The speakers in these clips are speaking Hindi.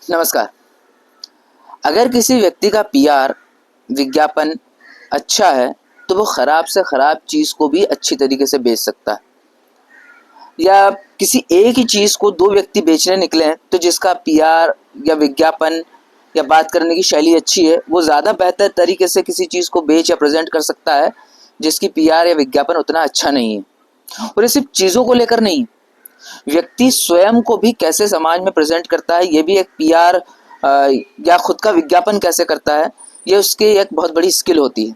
नमस्कार। अगर किसी व्यक्ति का पीआर विज्ञापन अच्छा है तो वो खराब से खराब चीज़ को भी अच्छी तरीके से बेच सकता है। या किसी एक ही चीज़ को दो व्यक्ति बेचने निकले हैं तो जिसका पीआर या विज्ञापन या बात करने की शैली अच्छी है वो ज़्यादा बेहतर तरीके से किसी चीज़ को बेच या प्रेजेंट कर सकता है जिसकी पीआर या विज्ञापन उतना अच्छा नहीं है। और ये सिर्फ चीज़ों को लेकर नहीं, व्यक्ति स्वयं को भी कैसे समाज में प्रेजेंट करता है, ये भी एक पीआर या खुद का विज्ञापन कैसे करता है, ये उसकी एक बहुत बड़ी स्किल होती है।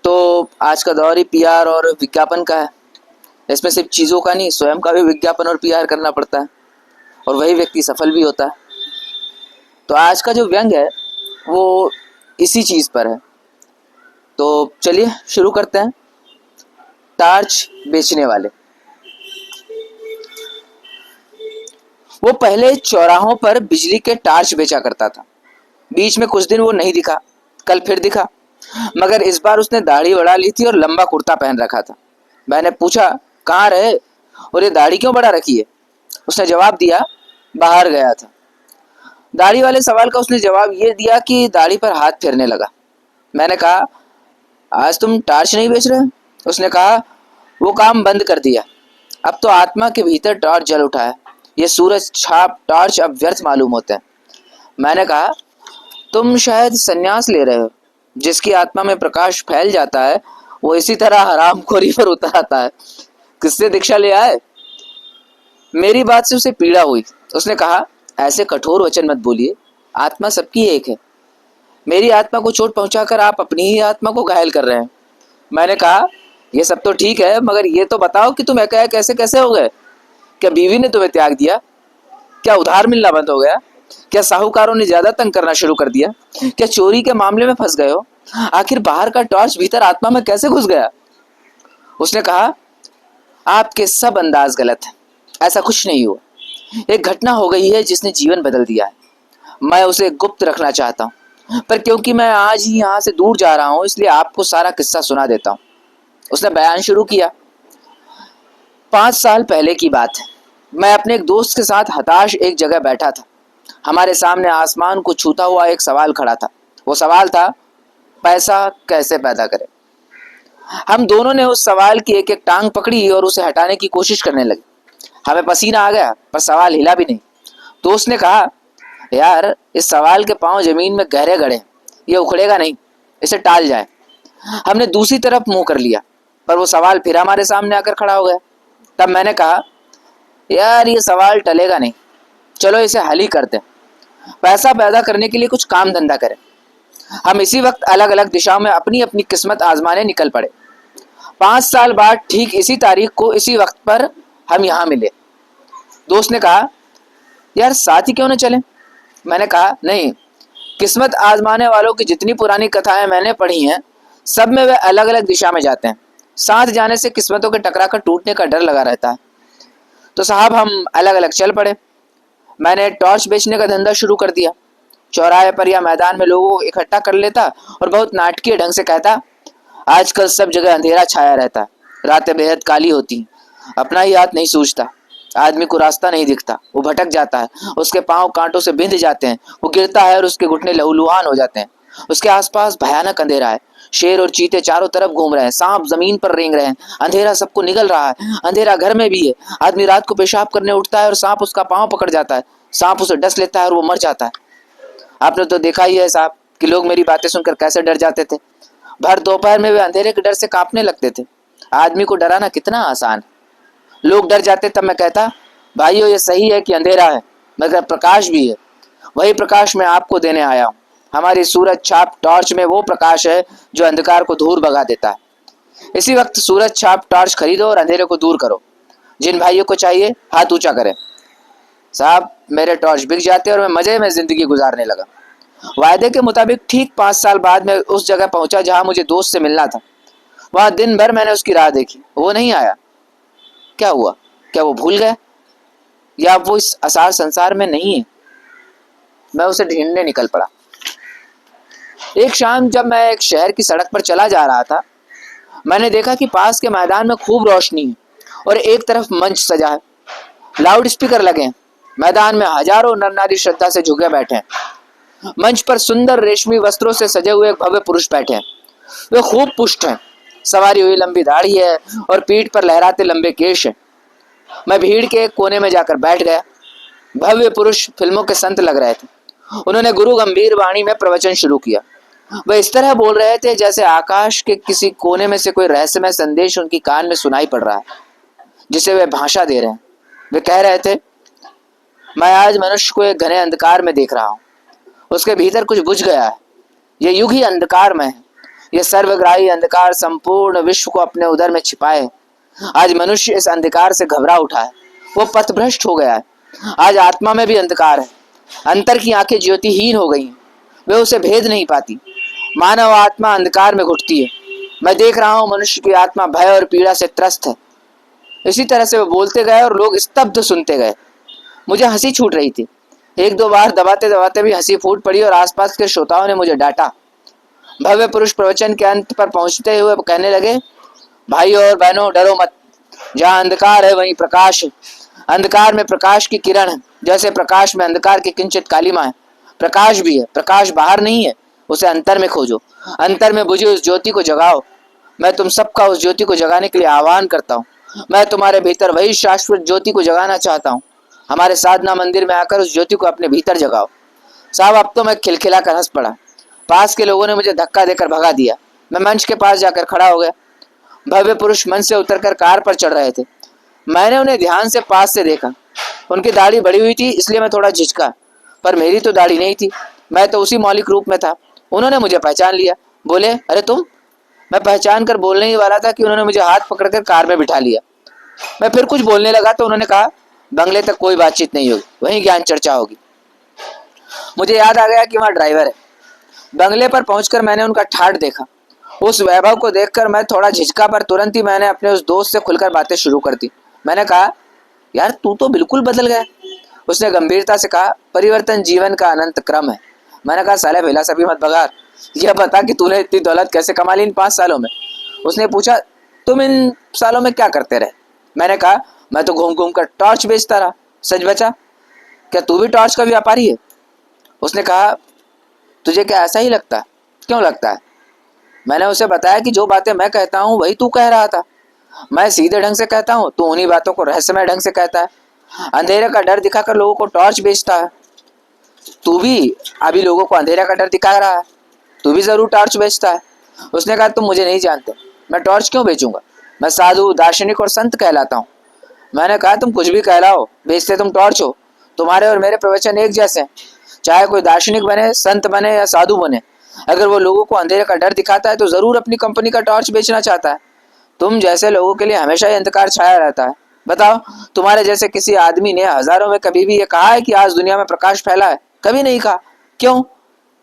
तो आज का दौर ही पीआर और विज्ञापन का है। इसमें सिर्फ चीज़ों का नहीं, स्वयं का भी विज्ञापन और पीआर करना पड़ता है और वही व्यक्ति सफल भी होता है। तो आज का जो व्यंग है वो इसी चीज़ पर है। तो चलिए शुरू करते हैं। टार्च बेचने वाले। वो पहले चौराहों पर बिजली के टार्च बेचा करता था। बीच में कुछ दिन वो नहीं दिखा, कल फिर दिखा, मगर इस बार उसने दाढ़ी बढ़ा ली थी और लंबा कुर्ता पहन रखा था। मैंने पूछा, कहाँ रहे और ये दाढ़ी क्यों बढ़ा रखी है? उसने जवाब दिया, बाहर गया था। दाढ़ी वाले सवाल का उसने जवाब ये दिया कि दाढ़ी पर हाथ फेरने लगा। मैंने कहा, आज तुम टार्च नहीं बेच रहे? उसने कहा, वो काम बंद कर दिया। अब तो आत्मा के भीतर टॉर्च जल उठा है। ये सूरज छाप टॉर्च अब व्यर्थ मालूम होते हैं। मैंने कहा, तुम शायद संन्यास ले रहे हो। जिसकी आत्मा में प्रकाश फैल जाता है वो इसी तरह हरामखोरी पर उतर आता है। किससे दीक्षा ले आए? मेरी बात से उसे पीड़ा हुई। उसने कहा, ऐसे कठोर वचन मत बोलिए, आत्मा सबकी एक है। मेरी आत्मा को चोट पहुंचाकर आप अपनी ही आत्मा को घायल कर रहे हैं। मैंने कहा, यह सब तो ठीक है, मगर ये तो बताओ कि तुम एकाएक कैसे कैसे हो गए? क्या बीवी ने तुम्हें त्याग दिया? क्या उधार मिलना बंद हो गया? क्या साहूकारों ने ज्यादा तंग करना शुरू कर दिया? क्या चोरी के मामले में फंस गए हो? आखिर बाहर का टॉर्च भीतर आत्मा में कैसे घुस गया? उसने कहा, आपके सब अंदाज गलत है। ऐसा कुछ नहीं हुआ। एक घटना हो गई है जिसने जीवन बदल दिया है। मैं उसे गुप्त रखना चाहता हूँ, पर क्योंकि मैं आज ही यहाँ से दूर जा रहा हूँ इसलिए आपको सारा किस्सा सुना देता हूँ। उसने बयान शुरू किया। 5 साल पहले की बात है। मैं अपने एक दोस्त के साथ हताश एक जगह बैठा था। हमारे सामने आसमान को छूता हुआ एक सवाल खड़ा था। वो सवाल था, पैसा कैसे पैदा करें? हम दोनों ने उस सवाल की एक एक टांग पकड़ी और उसे हटाने की कोशिश करने लगे। हमें पसीना आ गया पर सवाल हिला भी नहीं। दोस्त ने कहा, यार इस सवाल के पांव जमीन में गहरे गड़े हैं, ये उखड़ेगा नहीं, इसे टाल जाए। हमने दूसरी तरफ मुंह कर लिया पर वो सवाल फिर हमारे सामने आकर खड़ा हो गया। तब मैंने कहा, यार ये सवाल टलेगा नहीं, चलो इसे हल ही करते हैं। पैसा पैदा करने के लिए कुछ काम धंधा करें। हम इसी वक्त अलग अलग दिशाओं में अपनी अपनी किस्मत आजमाने निकल पड़े। 5 साल बाद ठीक इसी तारीख को इसी वक्त पर हम यहाँ मिले। दोस्त ने कहा, यार साथ ही क्यों न चलें? मैंने कहा, नहीं, किस्मत आजमाने वालों की जितनी पुरानी कथाएं मैंने पढ़ी हैं सब में वे अलग अलग दिशा में जाते हैं। साथ जाने से किस्मतों के टकरा कर टूटने का डर लगा रहता है। तो साहब हम अलग अलग चल पड़े। मैंने टॉर्च बेचने का धंधा शुरू कर दिया। चौराहे पर या मैदान में लोगों को इकट्ठा कर लेता और बहुत नाटकीय ढंग से कहता, आजकल सब जगह अंधेरा छाया रहता है, रातें बेहद काली होती, अपना ही हाथ नहीं सूझता, आदमी को रास्ता नहीं दिखता, वो भटक जाता है, उसके पांव कांटों से बिंध जाते हैं, वो गिरता है और उसके घुटने लहूलुहान हो जाते हैं। उसके आसपास भयानक अंधेरा है। शेर और चीते चारों तरफ घूम रहे हैं, सांप जमीन पर रेंग रहे हैं, अंधेरा सबको निगल रहा है। अंधेरा घर में भी है। आदमी रात को पेशाब करने उठता है और सांप उसका पांव पकड़ जाता है। सांप उसे डस लेता है और वो मर जाता है। आपने तो देखा ही है साहब कि लोग मेरी बातें सुनकर कैसे डर जाते थे। भर दोपहर में वे अंधेरे के डर से कांपने लगते थे। आदमी को डराना कितना आसान है। लोग डर जाते तब मैं कहता, भाइयों ये सही है कि अंधेरा है मगर प्रकाश भी है। वही प्रकाश मैं आपको देने आया हूँ। हमारी सूरज छाप टॉर्च में वो प्रकाश है जो अंधकार को दूर भगा देता है। इसी वक्त सूरज छाप टॉर्च खरीदो और अंधेरे को दूर करो। जिन भाइयों को चाहिए हाथ ऊंचा करें। साहब मेरे टॉर्च बिक जाते और मैं मजे में जिंदगी गुजारने लगा। वायदे के मुताबिक ठीक 5 साल बाद मैं उस जगह पहुंचा जहां मुझे दोस्त से मिलना था। वहां दिन भर मैंने उसकी राह देखी, वो नहीं आया। क्या हुआ? क्या वो भूल गया या वो इस असार संसार में नहीं है? मैं उसे ढूंढने निकल पड़ा। एक शाम जब मैं एक शहर की सड़क पर चला जा रहा था, मैंने देखा कि पास के मैदान में खूब रोशनी है और एक तरफ मंच सजा है, लाउड स्पीकर लगे हैं। मैदान में हजारों नर नारी श्रद्धा से झुके बैठे हैं। मंच पर सुंदर रेशमी वस्त्रों से सजे हुए एक भव्य पुरुष बैठे हैं। वे खूब पुष्ट हैं, सवारी हुई लंबी दाढ़ी है और पीठ पर लहराते लंबे केश हैं। मैं भीड़ के एक कोने में जाकर बैठ गया। भव्य पुरुष फिल्मों के संत लग रहे थे। उन्होंने गुरु गंभीर वाणी में प्रवचन शुरू किया। वह इस तरह बोल रहे थे जैसे आकाश के किसी कोने में से कोई रहस्यमय संदेश उनकी कान में सुनाई पड़ रहा है, जिसे वे भाषा दे रहे हैं। वे कह रहे थे, मैं आज मनुष्य को एक घने अंधकार में देख रहा हूँ। उसके भीतर कुछ बुझ गया है। यह युग ही अंधकार में है। यह सर्वग्राही अंधकार संपूर्ण विश्व को अपने उदर में छिपाए। आज मनुष्य इस अंधकार से घबरा उठा है। वो पथभ्रष्ट हो गया है। आज आत्मा में भी अंधकार है। अंतर की आंखें ज्योतिहीन हो गई हैं। वे उसे भेद नहीं पाती। मानव आत्मा अंधकार में घुटती है। मैं देख रहा हूं मनुष्य की आत्मा भय और पीड़ा से त्रस्त है। इसी तरह से वे बोलते गए और लोग स्तब्ध सुनते गए। मुझे हंसी छूट रही थी। एक दो बार दबाते दबाते भी हंसी फूट पड़ी और आसपास के श्रोताओं ने मुझे डांटा। भव्य पुरुष प्रवचन के अंत पर पहुंचते हुए कहने लगे, भाइयों और बहनों, डरो मत। जहाँ अंधकार है वहीं प्रकाश है। अंधकार में प्रकाश की किरण है। जैसे प्रकाश में अंधकार की किंचित कालिमा है, प्रकाश भी है। प्रकाश बाहर नहीं है, उसे अंतर में खोजो। अंतर में बुझी उस ज्योति को जगाओ। मैं तुम सबका उस ज्योति को जगाने के लिए आह्वान करता हूँ। मैं तुम्हारे भीतर वही शाश्वत ज्योति को जगाना चाहता हूँ। हमारे साधना मंदिर में आकर उस ज्योति को अपने भीतर जगाओ। साहब, अब तो मैं खिलखिला कर हंस पड़ा। पास के लोगों ने मुझे धक्का देकर भगा दिया। मैं मंच के पास जाकर खड़ा हो गया। भव्य पुरुष मंच से उतरकर कार पर चढ़ रहे थे। मैंने उन्हें ध्यान से पास से देखा। उनकी दाढ़ी बढ़ी हुई थी, इसलिए मैं थोड़ा झिझका, पर मेरी तो दाढ़ी नहीं थी। मैं तो उसी मौलिक रूप में था। उन्होंने मुझे पहचान लिया। बोले, अरे तुम। मैं पहचान कर बोलने ही वाला था कि उन्होंने मुझे हाथ पकड़कर कार में बिठा लिया। मैं फिर कुछ बोलने लगा तो उन्होंने कहा, बंगले तक कोई बातचीत नहीं होगी, वहीं ज्ञान चर्चा होगी। मुझे याद आ गया कि वहाँ ड्राइवर है। बंगले पर पहुंचकर मैंने उनका ठाठ देखा। उस वैभव को देखकर मैं थोड़ा झिझका, पर तुरंत ही मैंने अपने उस दोस्त से खुलकर बातें शुरू कर दी। मैंने कहा, यार तू तो बिल्कुल बदल गया। उसने गंभीरता से कहा, परिवर्तन जीवन का अनंत क्रम है। मैंने कहा, साले फिलॉसफी मत बघार, यह बता कि तूने इतनी दौलत कैसे कमा ली इन 5 सालों में। उसने पूछा, तुम इन सालों में क्या करते रहे? मैंने कहा, मैं तो घूम घूम कर टॉर्च बेचता रहा। सच बचा? क्या तू भी टॉर्च का व्यापारी है? उसने कहा, तुझे क्या ऐसा ही लगता है? क्यों लगता है? मैंने उसे बताया कि जो बातें मैं कहता हूँ वही तू कह रहा था। मैं सीधे ढंग से कहता हूँ, तू उन्हीं बातों को रहस्यमय ढंग से कहता है। अंधेरे का डर दिखाकर लोगों को टॉर्च बेचता है। तू भी अभी लोगों को अंधेरे का डर दिखा रहा है। तू भी जरूर टॉर्च बेचता है। उसने कहा, तुम मुझे नहीं जानते, मैं टॉर्च क्यों बेचूंगा? मैं साधु, दार्शनिक और संत कहलाता हूँ। मैंने कहा, तुम कुछ भी कहलाओ, बेचते तुम टॉर्च हो। तुम्हारे और मेरे प्रवचन एक जैसे हैं। चाहे कोई दार्शनिक बने, संत बने या साधु बने, अगर वो लोगों को अंधेरे का डर दिखाता है तो जरूर अपनी कंपनी का टॉर्च बेचना चाहता है। तुम जैसे लोगों के लिए हमेशा ही अंधकार छाया रहता है। बताओ, तुम्हारे जैसे किसी आदमी ने हजारों में कभी भी ये कहा है कि आज दुनिया में प्रकाश फैला है? कभी नहीं कहा। क्यों?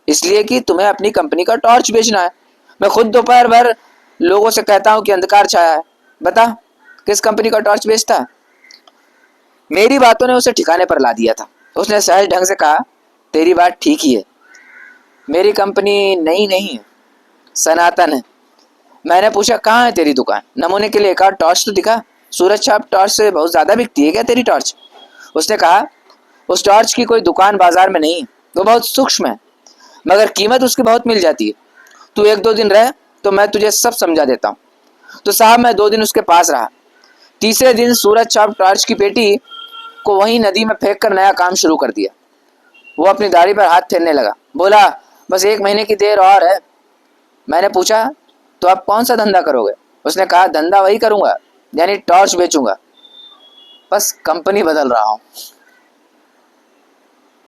इसलिए कि तुम्हें अपनी कंपनी का टॉर्च बेचना है। मैं खुद दोपहर भर लोगों से कहता हूँ कि अंधकार छाया है। बता, किस कंपनी का टॉर्च बेचता है? मेरी बातों ने उसे ठिकाने पर ला दिया था। उसने सहज ढंग से कहा, तेरी बात ठीक ही है। मेरी कंपनी नई नहीं है, सनातन है। मैंने पूछा, कहाँ है तेरी दुकान? नमूने के लिए एक और टॉर्च तो दिखा। सूरज छाप टॉर्च से बहुत ज्यादा बिकती है क्या तेरी टॉर्च? उसने कहा, उस टॉर्च की कोई दुकान बाजार में नहीं है। वो बहुत सूक्ष्म है, मगर कीमत उसकी बहुत मिल जाती है। तू 1-2 दिन रह तो मैं तुझे सब समझा देता हूँ। तो साहब, मैं 2 दिन उसके पास रहा। तीसरे दिन सूरज छाप टॉर्च की पेटी को वहीं नदी में फेंक कर नया काम शुरू कर दिया। वो अपनी दाढ़ी पर हाथ फेरने लगा। बोला, बस 1 महीने की देर और है। मैंने पूछा, तो आप कौन सा धंधा करोगे? उसने कहा, धंधा वही करूंगा, यानी टॉर्च बेचूंगा। बस कंपनी बदल रहा हूँ।